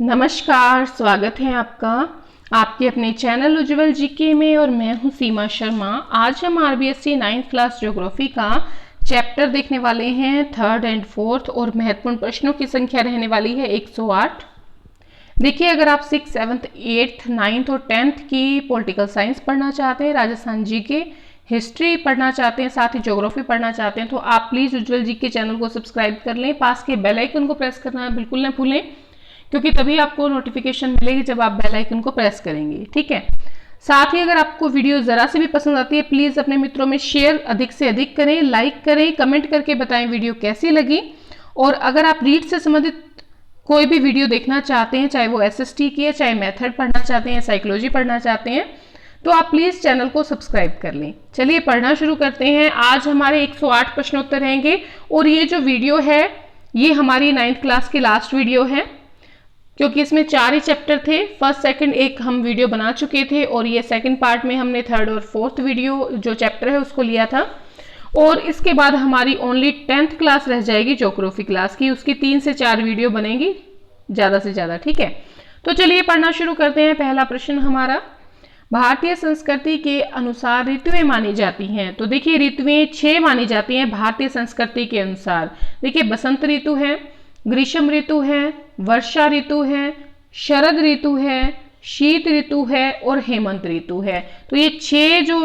नमस्कार, स्वागत है आपका आपके अपने चैनल उज्ज्वल जीके में और मैं हूं सीमा शर्मा। आज हम आरबीएससी 9th क्लास ज्योग्राफी का चैप्टर देखने वाले हैं, थर्ड एंड फोर्थ, और महत्वपूर्ण प्रश्नों की संख्या रहने वाली है 108। देखिए, अगर आप 6th, 7th, 8th, 9th और 10th की पॉलिटिकल साइंस पढ़ना चाहते हैं, राजस्थान जीके, हिस्ट्री पढ़ना चाहते हैं, साथ ही ज्योग्राफी पढ़ना चाहते हैं, तो आप प्लीज उज्ज्वल जीके चैनल को सब्सक्राइब कर लें। पास के बेल आइकन को प्रेस करना बिल्कुल न भूलें, क्योंकि तभी आपको नोटिफिकेशन मिलेगी जब आप बेल आइकन को प्रेस करेंगे। ठीक है। साथ ही अगर आपको वीडियो जरा से भी पसंद आती है, प्लीज अपने मित्रों में शेयर अधिक से अधिक करें, लाइक करें, कमेंट करके बताएं वीडियो कैसी लगी। और अगर आप रीड से संबंधित कोई भी वीडियो देखना चाहते हैं, चाहे वो एसएसटी की है, चाहे मेथड पढ़ना चाहते हैं, साइकोलॉजी पढ़ना चाहते हैं, तो आप प्लीज चैनल को सब्सक्राइब कर लें। चलिए पढ़ना शुरू करते हैं। आज हमारे 108 प्रश्नोत्तर रहेंगे और ये जो वीडियो है ये हमारी 9th क्लास की लास्ट वीडियो है, क्योंकि इसमें 4 ही चैप्टर थे। फर्स्ट सेकंड एक हम वीडियो बना चुके थे और ये सेकंड पार्ट में हमने थर्ड और फोर्थ वीडियो जो चैप्टर है उसको लिया था। और इसके बाद हमारी ओनली 10th क्लास रह जाएगी ज्योग्राफी क्लास की, उसकी 3 से 4 वीडियो बनेंगी ज्यादा से ज्यादा। ठीक है, तो चलिए पढ़ना शुरू करते हैं। पहला प्रश्न हमारा, भारतीय संस्कृति के अनुसार ऋतुएं मानी जाती हैं। तो देखिए, ऋतुएं 6 मानी जाती हैं भारतीय संस्कृति के अनुसार। देखिए, बसंत ऋतु है, ग्रीष्म ऋतु है, वर्षा ऋतु है, शरद ऋतु है, शीत ऋतु है और हेमंत ऋतु है। तो ये 6 जो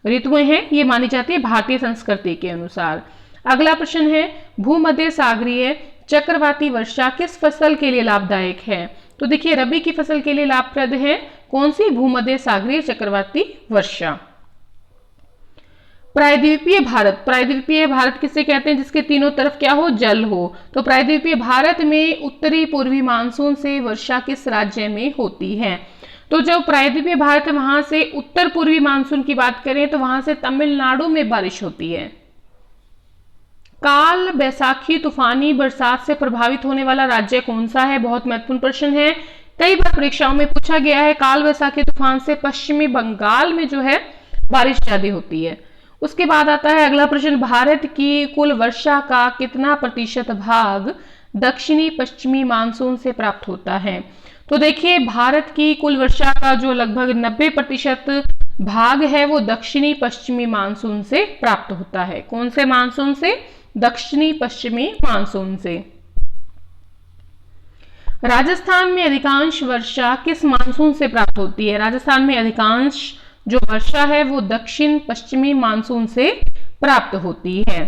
ऋतुएं हैं ये मानी जाती है भारतीय संस्कृति के अनुसार। अगला प्रश्न है, भूमध्य सागरीय चक्रवाती वर्षा किस फसल के लिए लाभदायक है। तो देखिए, रबी की फसल के लिए लाभप्रद है कौन सी, भूमध्य सागरीय चक्रवाती वर्षा। प्रायद्वीपीय भारत, प्रायद्वीपीय भारत किसे कहते हैं, जिसके तीनों तरफ क्या हो, जल हो। तो प्रायद्वीपीय भारत में उत्तरी पूर्वी मानसून से वर्षा किस राज्य में होती है। तो जो प्रायद्वीपीय भारत है वहां से उत्तर पूर्वी मानसून की बात करें तो वहां से तमिलनाडु में बारिश होती है। काल बैसाखी तूफानी बरसात से प्रभावित होने वाला राज्य कौन सा है, बहुत महत्वपूर्ण प्रश्न है, कई बार परीक्षाओं में पूछा गया है। काल बैसाखी तूफान से पश्चिमी बंगाल में जो है बारिश ज्यादा होती है। उसके बाद आता है अगला प्रश्न, भारत की कुल वर्षा का कितना प्रतिशत भाग दक्षिणी पश्चिमी मानसून से प्राप्त होता है। तो देखिए, भारत की कुल वर्षा का जो लगभग 90% भाग है वो दक्षिणी पश्चिमी मानसून से प्राप्त होता है। कौन से मानसून से, दक्षिणी पश्चिमी मानसून से। राजस्थान में अधिकांश वर्षा किस मानसून से प्राप्त होती है। राजस्थान में अधिकांश जो वर्षा है वो दक्षिण पश्चिमी मानसून से प्राप्त होती है।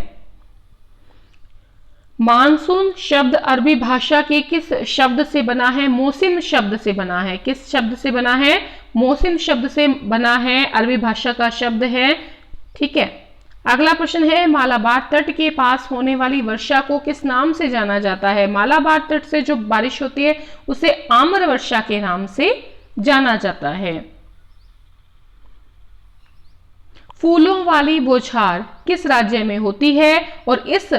मानसून शब्द अरबी भाषा के किस शब्द से बना है, मौसिम शब्द से बना है। किस शब्द से बना है, मौसिम शब्द से बना है, अरबी भाषा का शब्द है। ठीक है। अगला प्रश्न है, मालाबार तट के पास होने वाली वर्षा को किस नाम से जाना जाता है। मालाबार तट से जो बारिश होती है उसे आम्र वर्षा के नाम से जाना जाता है। फूलों वाली बौछार किस राज्य में होती है, और इस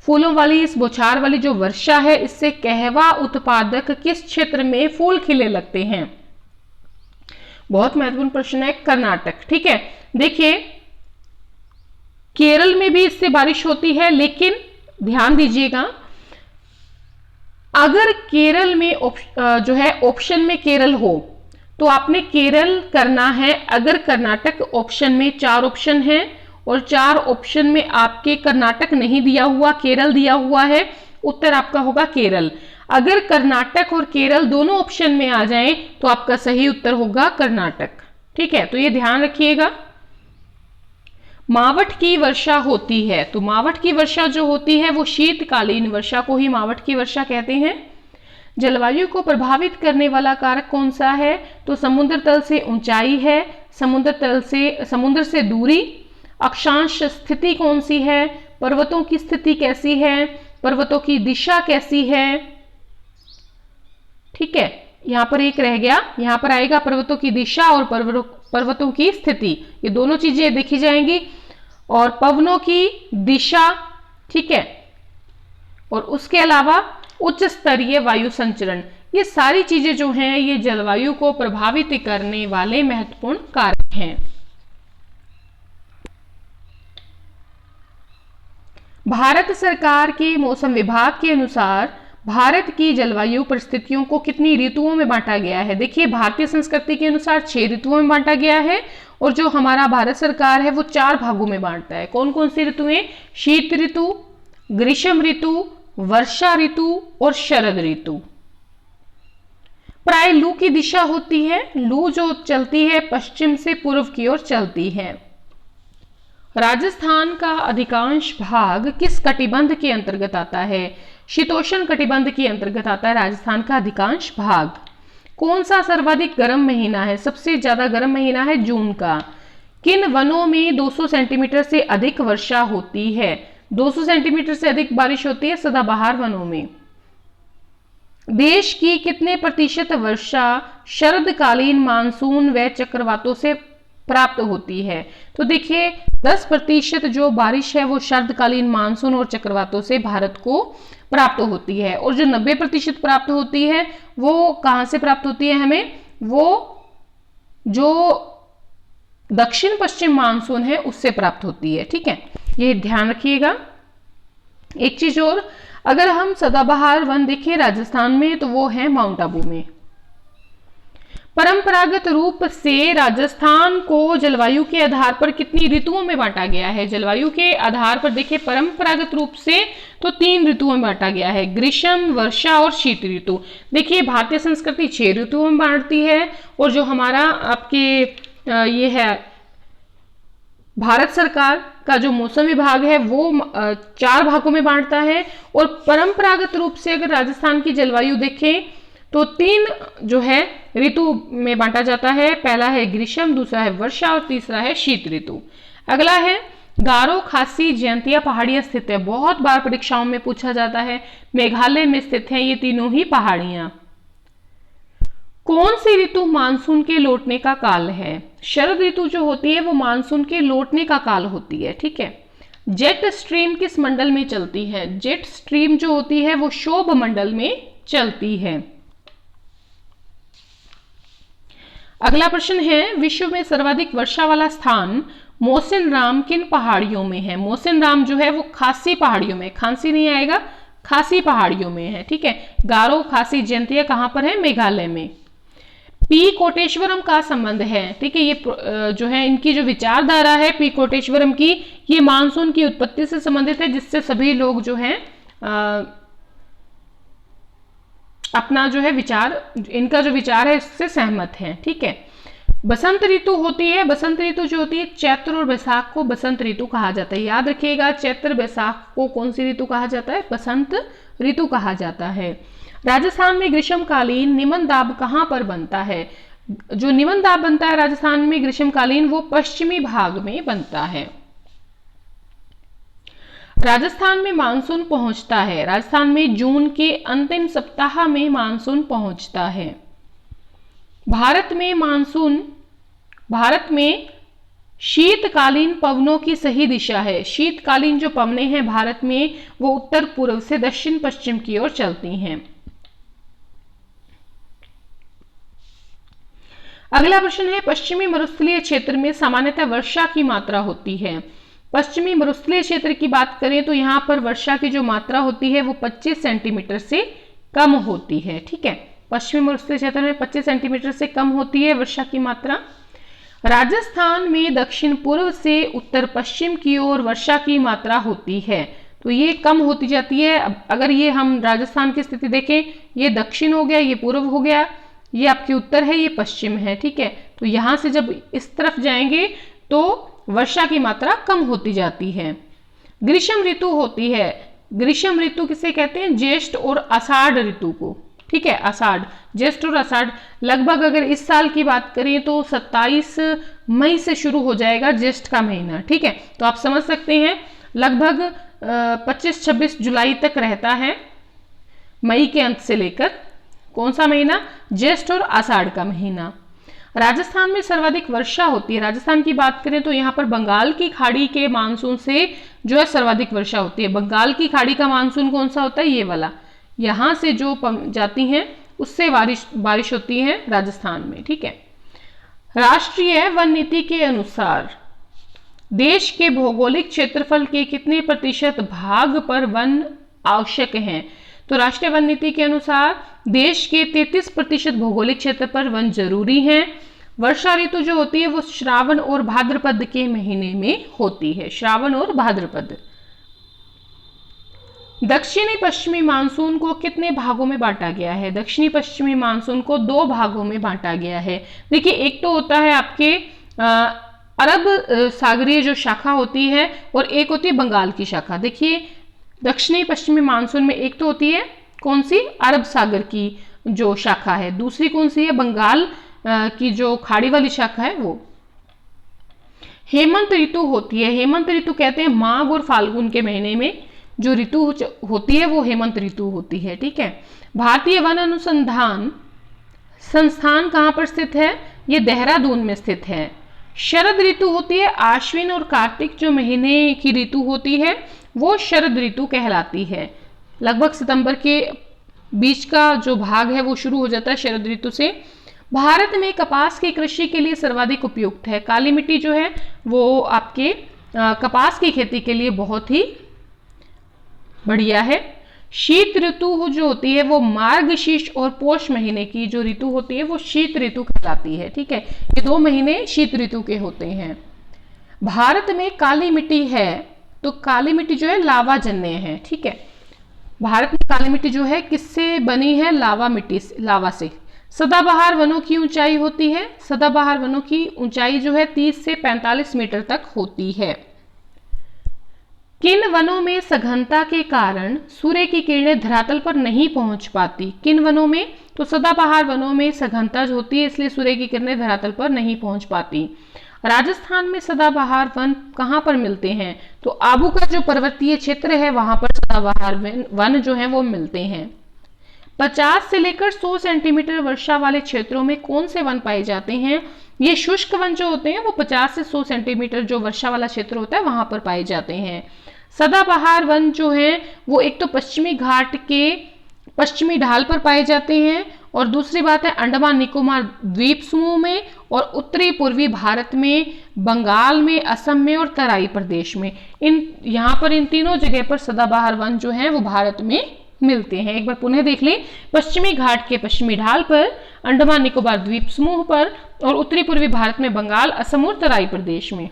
फूलों वाली, इस बौछार वाली जो वर्षा है इससे कहवा उत्पादक किस क्षेत्र में फूल खिले लगते हैं। बहुत महत्वपूर्ण प्रश्न है, कर्नाटक। ठीक है। देखिए, केरल में भी इससे बारिश होती है, लेकिन ध्यान दीजिएगा, अगर केरल में जो है ऑप्शन में केरल हो तो आपने केरल करना है। अगर कर्नाटक ऑप्शन में 4 ऑप्शन है और 4 ऑप्शन में आपके कर्नाटक नहीं दिया हुआ, केरल दिया हुआ है, उत्तर आपका होगा केरल। अगर कर्नाटक और केरल दोनों ऑप्शन में आ जाएं तो आपका सही उत्तर होगा कर्नाटक। ठीक है, तो ये ध्यान रखिएगा। मावठ की वर्षा होती है, तो मावठ की वर्षा जो होती है वो शीतकालीन वर्षा को ही मावठ की वर्षा कहते हैं। जलवायु को प्रभावित करने वाला कारक कौन सा है, तो समुद्र तल से ऊंचाई है, समुद्र से दूरी, अक्षांश स्थिति कौन सी है, पर्वतों की स्थिति कैसी है, पर्वतों की दिशा कैसी है। ठीक है, यहां पर एक रह गया, यहां पर आएगा पर्वतों की दिशा और पर्वतों की स्थिति, ये दोनों चीजें देखी जाएंगी। और पवनों की दिशा, ठीक है, और उसके अलावा उच्च स्तरीय वायु संचरण, ये सारी चीजें जो हैं ये जलवायु को प्रभावित करने वाले महत्वपूर्ण कारक हैं। भारत सरकार के मौसम विभाग के अनुसार भारत की जलवायु परिस्थितियों को कितनी ऋतुओं में बांटा गया है? देखिए, भारतीय संस्कृति के अनुसार 6 ऋतुओं में बांटा गया है और जो हमारा भारत सरकार है वो 4 भागों में बांटता है। कौन कौन सी ऋतुएं? शीत ऋतु, ग्रीष्म ऋतु, वर्षा ऋतु और शरद ऋतु। प्राय लू की दिशा होती है, लू जो चलती है पश्चिम से पूर्व की ओर चलती है। राजस्थान का अधिकांश भाग किस कटिबंध के अंतर्गत आता है? शीतोष्ण कटिबंध के अंतर्गत आता है राजस्थान का अधिकांश भाग। कौन सा सर्वाधिक गर्म महीना है? सबसे ज्यादा गर्म महीना है जून का। किन वनों में 200 सेंटीमीटर से अधिक वर्षा होती है? 200 सेंटीमीटर से अधिक बारिश होती है सदाबहार वनों में। देश की कितने प्रतिशत वर्षा शरदकालीन मानसून व चक्रवातों से प्राप्त होती है? तो देखिए 10% जो बारिश है वो शरदकालीन मानसून और चक्रवातों से भारत को प्राप्त होती है, और जो 90% प्राप्त होती है वो कहां से प्राप्त होती है हमें? वो जो दक्षिण पश्चिम मानसून है उससे प्राप्त होती है। ठीक है, ये ध्यान रखिएगा। एक चीज और, अगर हम सदाबहार वन देखें राजस्थान में तो वो है माउंट आबू में। परंपरागत रूप से राजस्थान को जलवायु के आधार पर कितनी ऋतुओं में बांटा गया है? जलवायु के आधार पर देखिए परंपरागत रूप से तो 3 ऋतुओं में बांटा गया है, ग्रीष्म, वर्षा और शीत ऋतु। देखिए भारतीय संस्कृति 6 ऋतुओं में बांटती है, और जो हमारा आपके ये है भारत सरकार का जो मौसम विभाग है वो 4 भागों में बांटता है। और परंपरागत रूप से अगर राजस्थान की जलवायु देखें तो 3 जो है ऋतु में बांटा जाता है। पहला है ग्रीष्म, दूसरा है वर्षा और तीसरा है शीत ऋतु। अगला है गारो, खासी, जयंतिया पहाड़ियां स्थित है। बहुत बार परीक्षाओं में पूछा जाता है, मेघालय में स्थित है ये तीनों ही पहाड़ियां। कौन सी ऋतु मानसून के लौटने का काल है? शरद ऋतु जो होती है वो मानसून के लौटने का काल होती है। ठीक है। जेट स्ट्रीम किस मंडल में चलती है? जेट स्ट्रीम जो होती है वो क्षोभ मंडल में चलती है। अगला प्रश्न है, विश्व में सर्वाधिक वर्षा वाला स्थान मोसिनराम किन पहाड़ियों में है? मोसिनराम जो है वो खासी पहाड़ियों में, खांसी नहीं आएगा, खासी पहाड़ियों में है। ठीक है, गारो, खासी, जयंतिया कहां पर है? मेघालय में। पी कोटेश्वरम का संबंध है। ठीक है, ये जो है इनकी जो विचारधारा है पी कोटेश्वरम की, ये मानसून की उत्पत्ति से संबंधित है, जिससे सभी लोग जो है अपना जो है विचार, इनका जो विचार है इससे सहमत है। ठीक है। बसंत ऋतु होती है, बसंत ऋतु जो होती है चैत्र और बैसाख को बसंत ऋतु कहा जाता है। याद रखिएगा, चैत्र बैसाख को कौन सी ऋतु कहा जाता है? बसंत ऋतु कहा जाता है। राजस्थान में ग्रीष्मकालीन निम्न दाब कहां पर बनता है? जो निम्न दाब बनता है राजस्थान में ग्रीष्मकालीन वो पश्चिमी भाग में बनता है। राजस्थान में मानसून पहुंचता है, राजस्थान में जून के अंतिम सप्ताह में मानसून पहुंचता है। भारत में शीतकालीन पवनों की सही दिशा है। शीतकालीन जो पवनें हैं भारत में वो उत्तर पूर्व से दक्षिण पश्चिम की ओर चलती हैं। अगला प्रश्न है, पश्चिमी मरुस्थलीय क्षेत्र में सामान्यतः वर्षा की मात्रा होती है। पश्चिमी मरुस्थलीय क्षेत्र की बात करें तो यहाँ पर वर्षा की जो मात्रा होती है वो 25 सेंटीमीटर से कम होती है। ठीक है, पश्चिमी मरुस्थलीय क्षेत्र में 25 सेंटीमीटर से कम होती है वर्षा की मात्रा। राजस्थान में दक्षिण पूर्व से उत्तर पश्चिम की ओर वर्षा की मात्रा होती है, तो ये कम होती जाती है। अगर ये हम राजस्थान की स्थिति देखें, ये दक्षिण हो गया, ये पूर्व हो गया, ये आपके उत्तर है, ये पश्चिम है। ठीक है, तो यहां से जब इस तरफ जाएंगे तो वर्षा की मात्रा कम होती जाती है। ग्रीष्म ऋतु होती है, ग्रीष्म ऋतु किसे कहते हैं? ज्येष्ठ और आषाढ़ ऋतु को। ठीक है, आषाढ़, ज्येष्ठ और आषाढ़ लगभग अगर इस साल की बात करें तो 27 मई से शुरू हो जाएगा ज्येष्ठ का महीना। ठीक है, तो आप समझ सकते हैं लगभग 25-26 जुलाई तक रहता है, मई के अंत से लेकर। कौन सा महीना? ज्येष्ठ और आषाढ़ का महीना। राजस्थान में सर्वाधिक वर्षा होती है। राजस्थान की बात करें तो यहाँ पर बंगाल की खाड़ी के मानसून से जो है सर्वाधिक वर्षा होती है। बंगाल की खाड़ी का मानसून कौन सा होता है? ये वाला, यहाँ से जो जाती हैं उससे बारिश होती है राजस्थान में। ठीक है। राष्ट्रीय वन नीति के अनुसार देश के भौगोलिक क्षेत्रफल के कितने प्रतिशत भाग पर वन आवश्यक हैं? तो राष्ट्रीय वन नीति के अनुसार देश के 33% भौगोलिक क्षेत्र पर वन जरूरी है। वर्षा ऋतु जो होती है वो श्रावण और भाद्रपद के महीने में होती है, श्रावण और भाद्रपद। दक्षिणी पश्चिमी मानसून को कितने भागों में बांटा गया है? दक्षिणी पश्चिमी मानसून को 2 भागों में बांटा गया है। देखिए, एक तो होता है आपके अरब सागरीय जो शाखा होती है और एक होती है बंगाल की शाखा। देखिए, दक्षिणी पश्चिमी मानसून में एक तो होती है कौन सी, अरब सागर की जो शाखा है, दूसरी कौन सी है, बंगाल की जो खाड़ी वाली शाखा है वो। हेमंत ऋतु होती है, हेमंत ऋतु कहते हैं माघ और फाल्गुन के महीने में जो ऋतु होती है वो हेमंत ऋतु होती है। ठीक है। भारतीय वन अनुसंधान संस्थान कहाँ पर स्थित है? ये देहरादून में स्थित है। शरद ऋतु होती है, आश्विन और कार्तिक जो महीने की ऋतु होती है वो शरद ऋतु कहलाती है। लगभग सितंबर के बीच का जो भाग है वो शुरू हो जाता है शरद ऋतु से। भारत में कपास की कृषि के लिए सर्वाधिक उपयुक्त है। काली मिट्टी जो है वो आपके कपास की खेती के लिए बहुत ही बढ़िया है। शीत ऋतु जो होती है वो मार्गशीर्ष और पोष महीने की जो ऋतु होती है वो शीत ऋतु कहलाती है। ठीक है, ये 2 महीने शीत ऋतु के होते हैं। भारत में काली मिट्टी है, तो काली मिट्टी जो है लावा जन्य है। ठीक है, भारत में काली मिट्टी जो है किससे बनी है? लावा मिट्टी से, लावा से। सदाबहार वनों की ऊंचाई होती है, सदाबहार वनों की ऊंचाई जो है 30 से 45 मीटर तक होती है। किन वनों में सघनता के कारण सूर्य की किरणें धरातल पर नहीं पहुंच पाती? किन वनों में? तो सदाबहार वनों में सघनता जो होती है इसलिए सूर्य की किरणें धरातल पर नहीं पहुंच पाती। राजस्थान में सदाबहार वन कहाँ पर मिलते हैं? तो आबू का जो पर्वतीय क्षेत्र है वहां पर सदाबहार वन जो है वो मिलते हैं। 50 से लेकर 100 सेंटीमीटर वर्षा वाले क्षेत्रों में कौन से वन पाए जाते हैं? ये शुष्क वन जो होते हैं वो 50 से 100 सेंटीमीटर जो वर्षा वाला क्षेत्र होता है वहां पर पाए जाते हैं। सदाबहार वन जो है वो एक तो पश्चिमी घाट के पश्चिमी ढाल पर पाए जाते हैं और दूसरी बात है अंडमान निकोबार द्वीप समूह में और उत्तरी पूर्वी भारत में, बंगाल में, असम में और तराई प्रदेश में। यहाँ पर इन तीनों जगह पर सदाबहार वन जो है वो भारत में मिलते हैं। एक बार पुनः देख लें, पश्चिमी घाट के पश्चिमी ढाल पर, अंडमान निकोबार द्वीप समूह पर और उत्तरी पूर्वी भारत में बंगाल, असम और तराई प्रदेश में।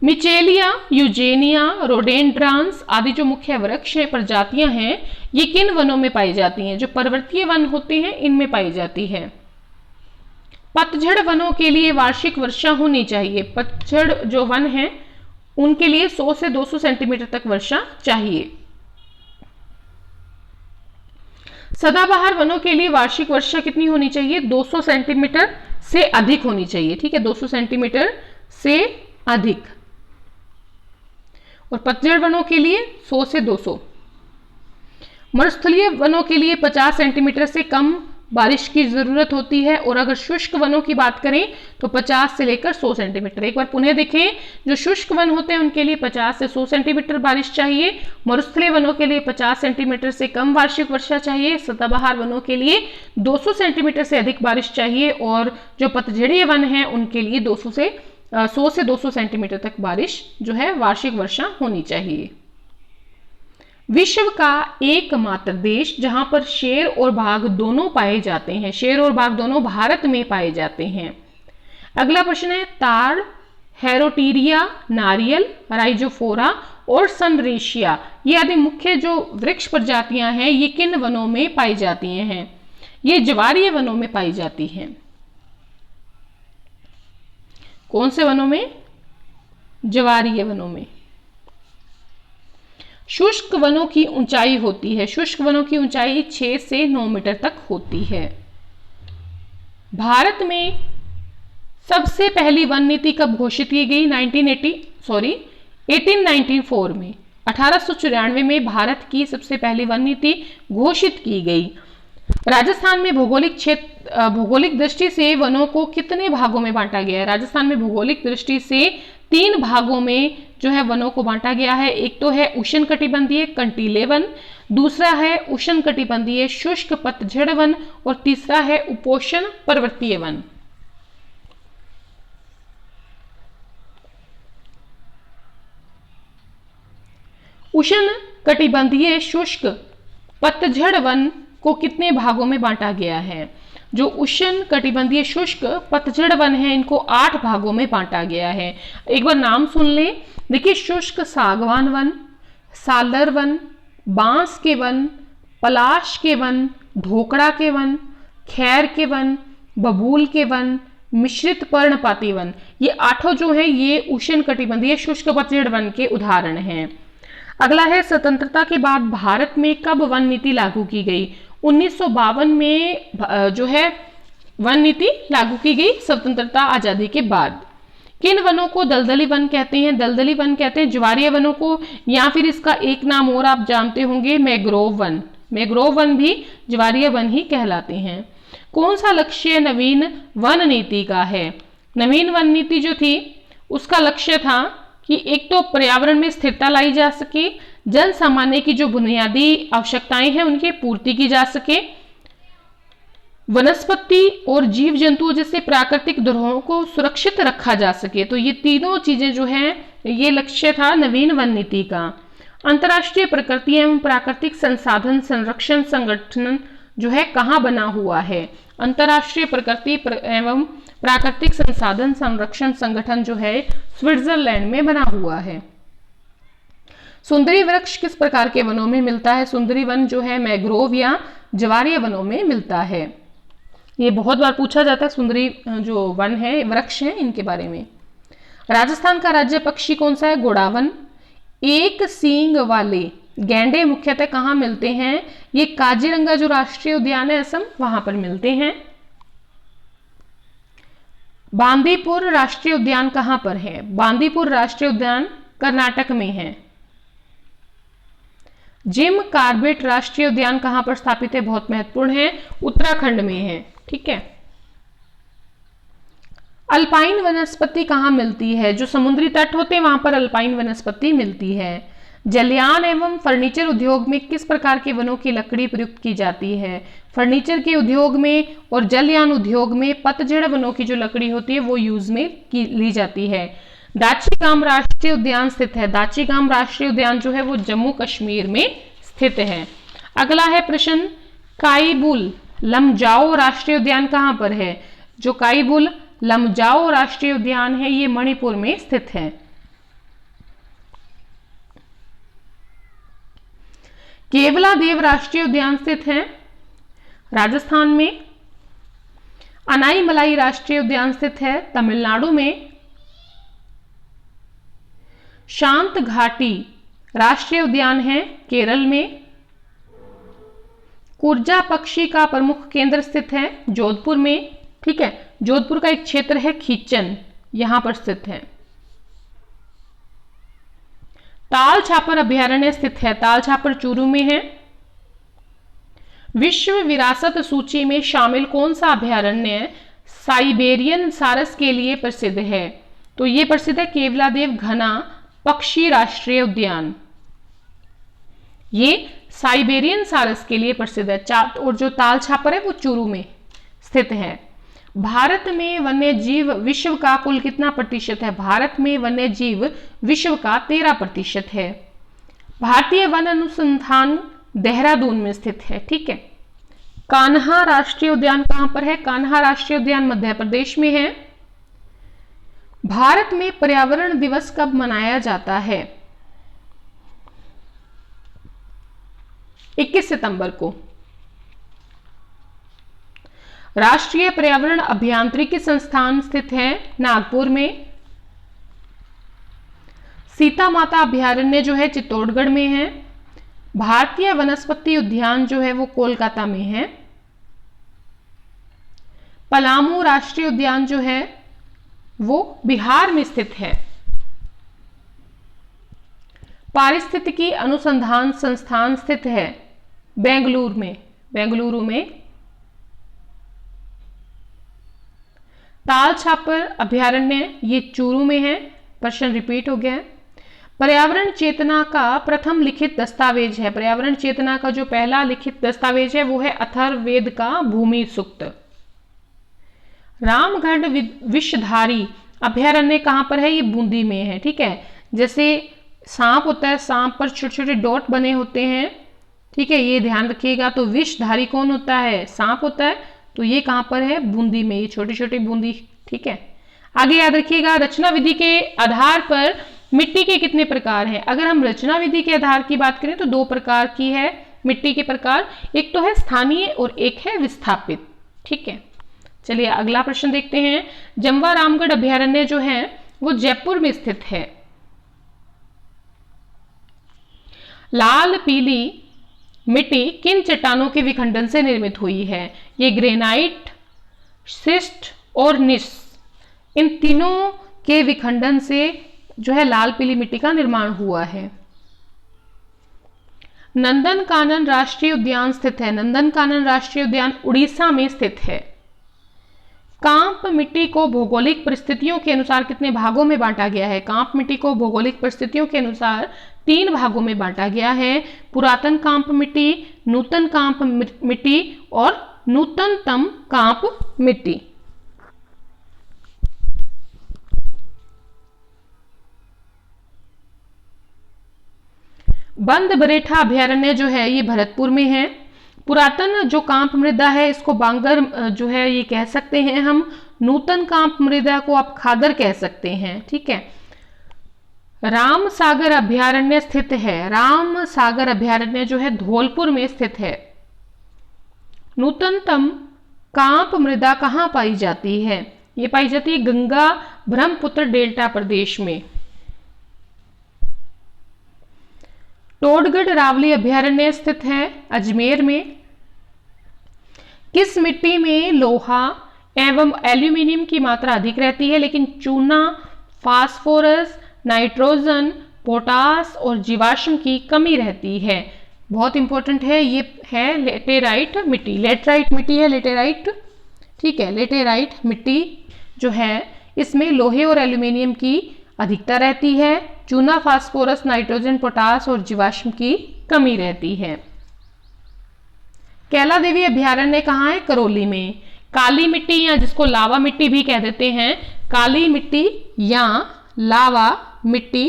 मिचेलिया, यूजेनिया, रोडेंड्रांस आदि जो मुख्य वृक्ष प्रजातियां हैं ये किन वनों में पाई जाती हैं? जो पर्वतीय वन होते हैं इनमें पाई जाती है। पतझड़ वनों के लिए वार्षिक वर्षा होनी चाहिए। पतझड़ जो वन है उनके लिए 100 से 200 सेंटीमीटर तक वर्षा चाहिए। सदाबहार वनों के लिए वार्षिक वर्षा कितनी होनी चाहिए? 200 सेंटीमीटर से अधिक होनी चाहिए। ठीक है, 200 सेंटीमीटर से अधिक। और पतझड़ वनों के लिए 100 से 200। मरुस्थलीय वनों के लिए 50 सेंटीमीटर से कम बारिश की जरूरत होती है और अगर शुष्क वनों की बात करें तो 50 से लेकर 100 सेंटीमीटर। एक बार पुनः देखें, जो शुष्क वन होते हैं उनके लिए 50 से 100 सेंटीमीटर बारिश चाहिए। मरुस्थलीय वनों के लिए 50 सेंटीमीटर से कम वार्षिक वर्षा चाहिए। सदाबहार वनों के लिए 200 सेंटीमीटर से अधिक बारिश चाहिए और जो पतझड़ीय वन है उनके लिए 100 से 200 सेंटीमीटर तक बारिश जो है वार्षिक वर्षा होनी चाहिए। विश्व का एकमात्र देश जहां पर शेर और बाघ दोनों पाए जाते हैं, शेर और बाघ दोनों भारत में पाए जाते हैं। अगला प्रश्न है, ताड़, हेरोटीरिया, नारियल, राइजोफोरा और सनरेशिया ये आदि मुख्य जो वृक्ष प्रजातियां हैं ये किन वनों में पाई जाती हैं? ये ज्वारीय वनों में पाई जाती हैं। कौन से वनों में? ज्वारीय वनों में। शुष्क वनों की ऊंचाई होती है, शुष्क वनों की ऊंचाई 6 से 9 मीटर तक होती है। भारत में सबसे पहली वन नीति कब घोषित की गई? 1894 में, 1894 में भारत की सबसे पहली वन नीति घोषित की गई। राजस्थान में भौगोलिक दृष्टि से वनों को कितने भागों में बांटा गया है? राजस्थान में भौगोलिक दृष्टि से 3 भागों में जो है वनों को बांटा गया है। एक तो है उष्णकटिबंधीय कंटीले वन, दूसरा है उष्णकटिबंधीय शुष्क पतझड़ वन और तीसरा है उपोष्ण पर्वतीय वन। उष्ण कटिबंधीय शुष्क पतझड़ वन को कितने भागों में बांटा गया है? जो उष्ण कटिबंधीय शुष्क पतझड़ वन है इनको 8 भागों में बांटा गया है। एक बार नाम सुन लें। देखिए, शुष्क सागवान वन, सालर वन, बांस के वन, पलाश के वन, ढोकड़ा के वन, खैर के वन, बबूल के वन, मिश्रित पर्णपाती वन, ये 8 जो है ये उष्ण कटिबंधीय शुष्क पतझड़ वन के उदाहरण हैं। अगला है, स्वतंत्रता के बाद भारत में कब वन नीति लागू की गई? 1952 में जो है वन नीति लागू की गई स्वतंत्रता आजादी के बाद। किन वनों को दलदली वन कहते हैं? दलदली वन कहते हैं ज्वारीय वनों को, या फिर इसका एक नाम और आप जानते होंगे, मैंग्रोव वन। मैंग्रोव वन भी ज्वारीय वन ही कहलाते हैं। कौन सा लक्ष्य नवीन वन नीति का है? नवीन वन नीति जो थी उसका लक्ष्य था कि एक तो पर्यावरण में स्थिरता लाई जा सके, जन सामान्य की जो बुनियादी आवश्यकताएं हैं उनकी पूर्ति की जा सके, वनस्पति और जीव जंतुओं जैसे प्राकृतिक धरोहरों को सुरक्षित रखा जा सके। तो ये तीनों चीजें जो हैं ये लक्ष्य था नवीन वन नीति का। अंतर्राष्ट्रीय प्रकृति एवं प्राकृतिक संसाधन संरक्षण संगठन जो है कहाँ बना हुआ है? अंतर्राष्ट्रीय प्रकृति एवं प्राकृतिक संसाधन संरक्षण संगठन जो है स्विट्जरलैंड में बना हुआ है। सुंदरी वृक्ष किस प्रकार के वनों में मिलता है? सुंदरी वन जो है मैंग्रोव या ज्वारीय वनों में मिलता है। ये बहुत बार पूछा जाता है, सुंदरी जो वन है, वृक्ष है, इनके बारे में। राजस्थान का राज्य पक्षी कौन सा है? गोडावन। एक सींग वाले गैंडे मुख्यतः कहाँ मिलते हैं? ये काजीरंगा जो राष्ट्रीय उद्यान है असम, वहां पर मिलते हैं। बांदीपुर राष्ट्रीय उद्यान कहां पर है? बांदीपुर राष्ट्रीय उद्यान कर्नाटक में है। जिम कार्बेट राष्ट्रीय उद्यान कहां पर स्थापित है? बहुत महत्वपूर्ण है, उत्तराखंड में है। ठीक है। अल्पाइन वनस्पति कहां मिलती है? जो समुद्री तट होते हैं वहां पर अल्पाइन वनस्पति मिलती है। जलयान एवं फर्नीचर उद्योग में किस प्रकार के वनों की लकड़ी प्रयुक्त की जाती है? फर्नीचर के उद्योग में और जलयान उद्योग में पतझड़ वनों की जो लकड़ी होती है वो यूज में ली जाती है। दाची-गाम राष्ट्रीय उद्यान स्थित है। दाची-गाम राष्ट्रीय उद्यान जो है वो जम्मू कश्मीर में स्थित है। अगला है प्रश्न, काइबुल लमजाओ राष्ट्रीय उद्यान कहां पर है? जो काइबुल लमजाओ राष्ट्रीय उद्यान है ये मणिपुर में स्थित है। केवलादेव राष्ट्रीय उद्यान स्थित है राजस्थान में। अनाईमलाई राष्ट्रीय उद्यान स्थित है तमिलनाडु में। शांत घाटी राष्ट्रीय उद्यान है केरल में। कुर्जा पक्षी का प्रमुख केंद्र स्थित है जोधपुर में। ठीक है, जोधपुर का एक क्षेत्र है खीचन, यहां पर स्थित है। ताल छापर अभयारण्य स्थित है, ताल छापर चूरू में है। विश्व विरासत सूची में शामिल कौन सा अभयारण्य साइबेरियन सारस के लिए प्रसिद्ध है? तो ये प्रसिद्ध है केवलादेव घना पक्षी राष्ट्रीय उद्यान, ये साइबेरियन सारस के लिए प्रसिद्ध है। और जो ताल छापर है वो चूरू में स्थित है। भारत में वन्य जीव विश्व का कुल कितना प्रतिशत है? भारत में वन्य जीव विश्व का 13% है। भारतीय वन अनुसंधान देहरादून में स्थित है। ठीक है। कान्हा राष्ट्रीय उद्यान कहां पर है? कान्हा राष्ट्रीय उद्यान मध्य प्रदेश में है। भारत में पर्यावरण दिवस कब मनाया जाता है? 21 सितंबर को। राष्ट्रीय पर्यावरण अभियांत्रिकी संस्थान स्थित है नागपुर में। सीता माता अभयारण्य जो है चित्तौड़गढ़ में है। भारतीय वनस्पति उद्यान जो है वो कोलकाता में है। पलामू राष्ट्रीय उद्यान जो है वो बिहार में स्थित है। पारिस्थितिकी अनुसंधान संस्थान स्थित है बेंगलुरु में। ताल छापर अभयारण्य ये चूरू में है। प्रश्न रिपीट हो गया है। पर्यावरण चेतना का प्रथम लिखित दस्तावेज है। पर्यावरण चेतना का जो पहला लिखित दस्तावेज है वो है अथर्ववेद का भूमि सूक्त। रामगढ़ विषधारी अभयारण्य कहां पर है? ये बूंदी में है। ठीक है, जैसे सांप होता है, सांप पर छोटे छोटे डॉट बने होते हैं, ठीक है, ये ध्यान रखिएगा। तो विषधारी कौन होता है? सांप होता है। तो ये कहाँ पर है? बूंदी में, ये छोटी छोटी बूंदी, ठीक है। आगे याद रखिएगा, रचना विधि के आधार पर मिट्टी के कितने प्रकार हैं? अगर हम रचना विधि के आधार की बात करें तो 2 प्रकार की है मिट्टी के प्रकार, एक तो है स्थानीय और एक है विस्थापित, ठीक है। चलिए अगला प्रश्न देखते हैं। जमवा रामगढ़ अभयारण्य जो है वो जयपुर में स्थित है। लाल पीली मिट्टी किन चट्टानों के विखंडन से निर्मित हुई है? ये ग्रेनाइट, शिस्ट और निस, इन तीनों के विखंडन से जो है लाल पीली मिट्टी का निर्माण हुआ है। नंदनकानन राष्ट्रीय उद्यान स्थित है। नंदनकानन राष्ट्रीय उद्यान उड़ीसा में स्थित है। कांप मिट्टी को भौगोलिक परिस्थितियों के अनुसार कितने भागों में बांटा गया है? कांप मिट्टी को भौगोलिक परिस्थितियों के अनुसार 3 भागों में बांटा गया है। पुरातन कांप मिट्टी, नूतन कांप मिट्टी और नूतनतम कांप मिट्टी। बंद बरेठा अभयारण्य जो है ये भरतपुर में है। पुरातन जो कांप मृदा है इसको बांगर जो है ये कह सकते हैं हम। नूतन कांप मृदा को आप खादर कह सकते हैं, ठीक है। राम सागर अभयारण्य स्थित है। राम सागर अभयारण्य जो है धौलपुर में स्थित है। नूतनतम कांप मृदा कहाँ पाई जाती है? ये पाई जाती है गंगा ब्रह्मपुत्र डेल्टा प्रदेश में। टोडगढ़ रावली अभयारण्य स्थित है अजमेर में। किस मिट्टी में लोहा एवं एल्यूमिनियम की मात्रा अधिक रहती है लेकिन चूना, फास्फोरस, नाइट्रोजन, पोटास और जीवाश्म की कमी रहती है? बहुत इंपॉर्टेंट है, ये है लेटेराइट मिट्टी। लेटेराइट मिट्टी है लेटेराइट, ठीक है। लेटेराइट मिट्टी जो है इसमें लोहे और एल्यूमिनियम की अधिकता रहती है, चूना, फास्फोरस, नाइट्रोजन, पोटास और जीवाश्म की कमी रहती है। कैला देवी अभयारण्य कहाँ है? करौली में। काली मिट्टी या जिसको लावा मिट्टी भी कह देते हैं, काली मिट्टी या लावा मिट्टी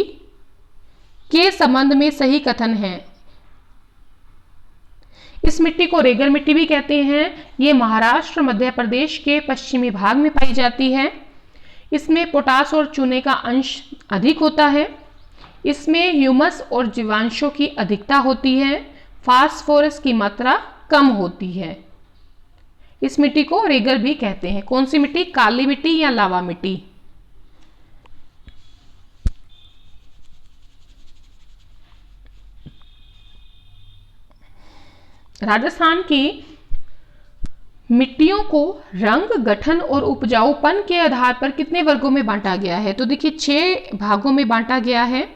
के संबंध में सही कथन है। इस मिट्टी को रेगल मिट्टी भी कहते हैं। ये महाराष्ट्र, मध्य प्रदेश के पश्चिमी भाग में पाई जाती है। इसमें पोटास और चूने का अंश अधिक होता है। इसमें ह्यूमस और जीवांशों की अधिकता होती है। फास्फोरस की मात्रा कम होती है। इस मिट्टी को रेगल भी कहते हैं। कौन सी मिट्टी? काली मिट्टी या लावा मिट्टी? राजस्थान की मिट्टियों को रंग, गठन और उपजाऊपन के आधार पर कितने वर्गों में बांटा गया है? तो देखिए 6 भागों में बांटा गया है।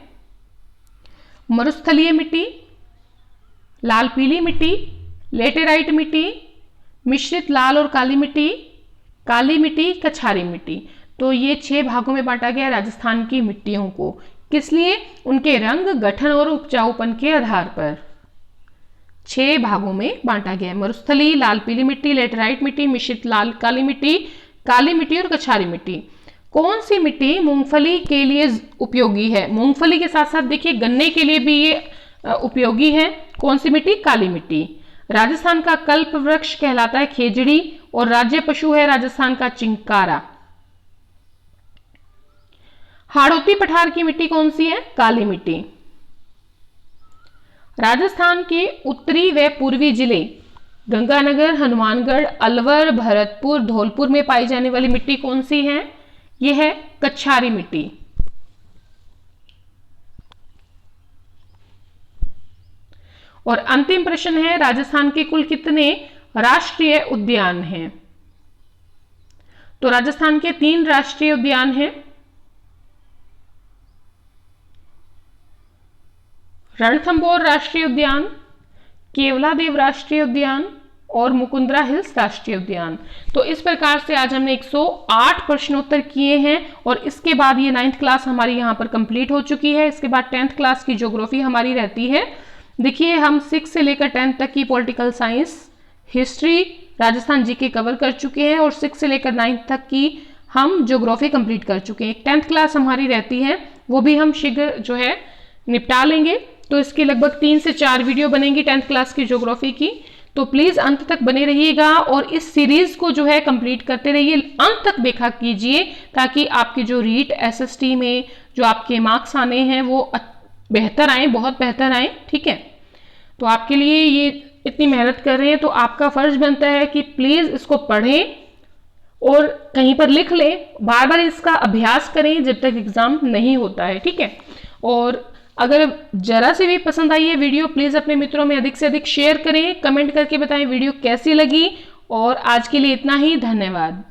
मरुस्थलीय मिट्टी, लाल पीली मिट्टी, लेटेराइट मिट्टी, मिश्रित लाल और काली मिट्टी, कछारी मिट्टी। तो ये 6 भागों में बांटा गया राजस्थान की मिट्टियों को। किस लिए? उनके रंग, गठन और उपजाऊपन के आधार पर 6 भागों में बांटा गया है। मरुस्थली, लाल पीली मिट्टी, लेटेराइट मिट्टी, मिश्रित लाल काली मिट्टी और कछारी मिट्टी। कौन सी मिट्टी मूंगफली के लिए उपयोगी है? मूंगफली के साथ साथ देखिए गन्ने के लिए भी ये उपयोगी है। कौन सी मिट्टी? काली मिट्टी। राजस्थान का कल्प वृक्ष कहलाता है खेजड़ी और राज्य पशु है राजस्थान का चिंकारा। हाड़ौती पठार की मिट्टी कौन सी है? काली मिट्टी। राजस्थान के उत्तरी व पूर्वी जिले गंगानगर, हनुमानगढ़, अलवर, भरतपुर, धौलपुर में पाई जाने वाली मिट्टी कौन सी है? यह है कछारी मिट्टी। और अंतिम प्रश्न है, राजस्थान के कुल कितने राष्ट्रीय उद्यान हैं? तो राजस्थान के 3 राष्ट्रीय उद्यान हैं। रणथंभौर राष्ट्रीय उद्यान, केवलादेव राष्ट्रीय उद्यान और मुकुंदरा हिल्स राष्ट्रीय उद्यान। तो इस प्रकार से आज हमने 108 प्रश्नोत्तर किए हैं और इसके बाद ये 9th क्लास हमारी यहाँ पर कंप्लीट हो चुकी है। इसके बाद 10th क्लास की ज्योग्राफी हमारी रहती है। देखिए हम 6 से लेकर 10th तक की political science, history, Rajasthan GK cover कर चुके हैं और 6 से लेकर 9th तक की हम ज्योग्राफी कंप्लीट कर चुके हैं। 10th क्लास हमारी रहती है, वो भी हम शीघ्र जो है निपटा लेंगे। तो इसकी लगभग 3 से 4 वीडियो बनेंगी 10th क्लास की ज्योग्राफी की। तो प्लीज अंत तक बने रहिएगा और इस सीरीज को जो है कंप्लीट करते रहिए, अंत तक देखा कीजिए, ताकि आपकी जो रीट एसएसटी में जो आपके मार्क्स आने हैं वो बेहतर आए, बहुत बेहतर आए। ठीक है, तो आपके लिए ये इतनी मेहनत कर रहे हैं तो आपका फर्ज बनता है कि प्लीज इसको पढ़ें और कहीं पर लिख लें, बार बार इसका अभ्यास करें जब तक एग्जाम नहीं होता है। ठीक है, और अगर जरा से भी पसंद आई है वीडियो, प्लीज अपने मित्रों में अधिक से अधिक शेयर करें, कमेंट करके बताएं वीडियो कैसी लगी। और आज के लिए इतना ही, धन्यवाद।